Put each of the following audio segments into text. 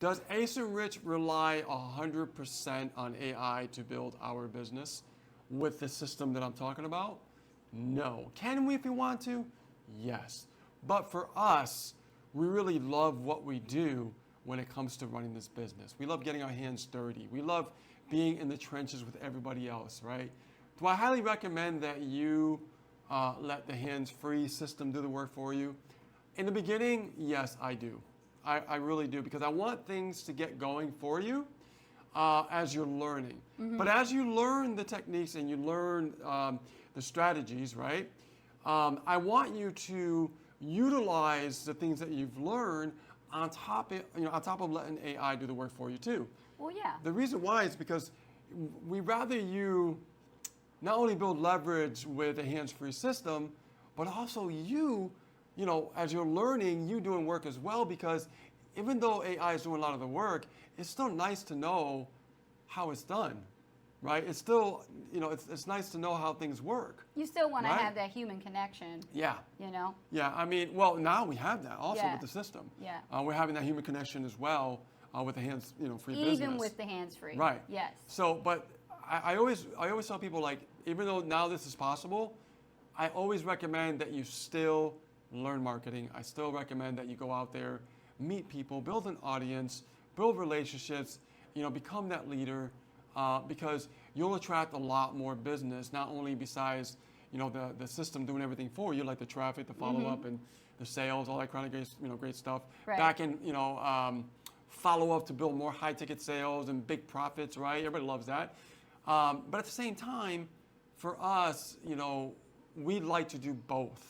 Does Ace and Rich rely 100% on AI to build our business with the system that I'm talking about? No. Can we if we want to? Yes. But for us, we really love what we do when it comes to running this business. We love getting our hands dirty. We love being in the trenches with everybody else, right? Do I highly recommend that you let the hands-free system do the work for you? In the beginning, yes, I do. I really do, because I want things to get going for you as you're learning. But as you learn the techniques and you learn the strategies, right? I want you to utilize the things that you've learned on top of letting AI do the work for you too. Well, yeah. The reason why is because we rather you not only build leverage with a hands-free system, but also you know, as you're learning, you doing work as well, because even though AI is doing a lot of the work, it's still nice to know how it's done, right? It's still, you know, it's nice to know how things work. You still want right? to have that human connection. Yeah. You know? Yeah, I mean, well, now we have that also Yeah. with the system. Yeah. We're having that human connection as well with the hands, free business. Even with the hands-free. Right. Yes. So, but I always tell people, like, even though now this is possible, I always recommend that you still learn marketing. I still recommend that you go out there, meet people, build an audience, build relationships, become that leader, because you'll attract a lot more business, not only besides, the system doing everything for you, like the traffic, the follow-up, and the sales, all that kind of great stuff. Right. Back in, follow-up to build more high-ticket sales and big profits, right? Everybody loves that. But at the same time, for us, we'd like to do both.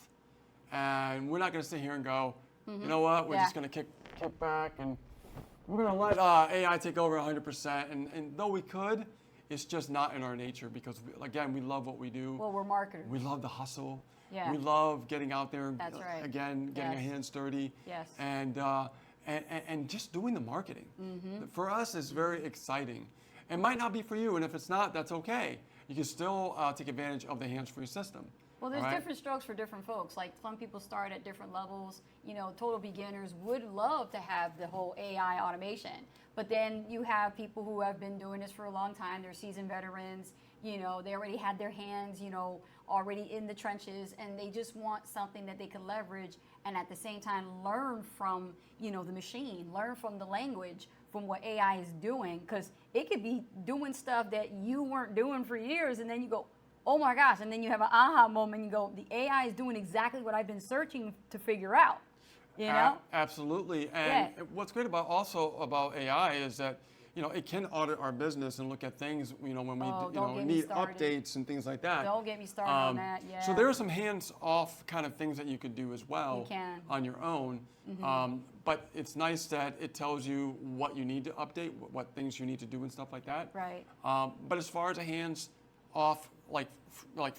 And we're not going to sit here and go, you know what, we're just going to kick back and we're going to let AI take over 100%. And though we could, it's just not in our nature, because, again, we love what we do. Well, we're marketers. We love the hustle. Yeah. We love getting out there, That's right. again, getting our hands dirty. Yes. And just doing the marketing. For us, it's very exciting. It might not be for you, and if it's not, that's okay. You can still take advantage of the hands-free system. Well, there's different strokes for different folks. Like, some people start at different levels. Total beginners would love to have the whole AI automation. But then you have people who have been doing this for a long time. They're seasoned veterans. They already had their hands, already in the trenches, and they just want something that they can leverage and at the same time learn from, the machine, learn from the language, from what AI is doing. Because it could be doing stuff that you weren't doing for years, and then you go, oh my gosh, and then you have an aha moment, you go, the AI is doing exactly what I've been searching to figure out, Absolutely. And what's great about AI is that, it can audit our business and look at things, when we need updates and things like that. Don't get me started on that, yeah. So there are some hands-off kind of things that you could do as well on your own. But it's nice that it tells you what you need to update, what things you need to do and stuff like that. Right. But as far as a hands-off, like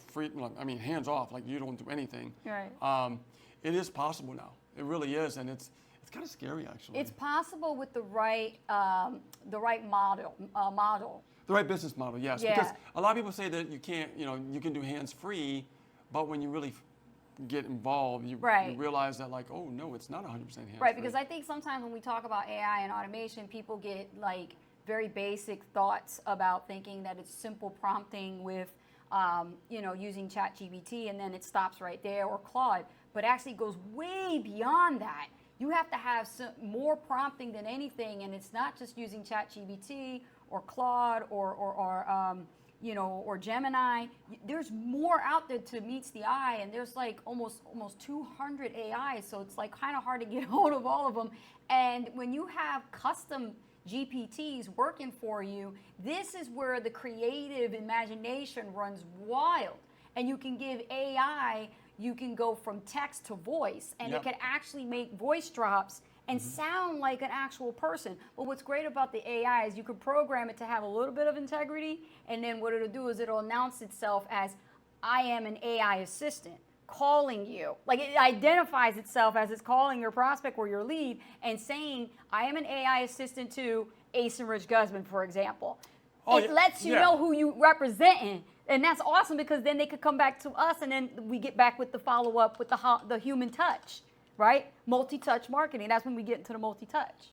free, hands off, like you don't do anything. Right. It is possible now. It really is, and it's kind of scary, actually. It's possible with the right model. The right business model, yes. Yeah. Because a lot of people say that you can't, you can do hands-free, but when you really get involved, you realize that, like, oh no, it's not 100% hands-free. Right, because I think sometimes when we talk about AI and automation, people get like very basic thoughts about thinking that it's simple prompting with, using ChatGPT, and then it stops right there, or Claude. But actually goes way beyond that. You have to have more prompting than anything, and it's not just using ChatGPT or Claude or Gemini. There's more out there to meets the eye, and there's like almost 200 AIs, so it's like kind of hard to get hold of all of them. And when you have custom GPTs working for you, this is where the creative imagination runs wild. And you can give AI, you can go from text to voice, and it can actually make voice drops and sound like an actual person. But what's great about the AI is you can program it to have a little bit of integrity, and then what it'll do is it'll announce itself as, I am an AI assistant calling you. Like, it identifies itself as it's calling your prospect or your lead and saying, I am an AI assistant to Ace and Rich Guzman, for example. It lets you know who you representing. And that's awesome, because then they could come back to us, and then we get back with the follow-up with the human touch, right? Multi-touch marketing. That's when we get into the multi-touch.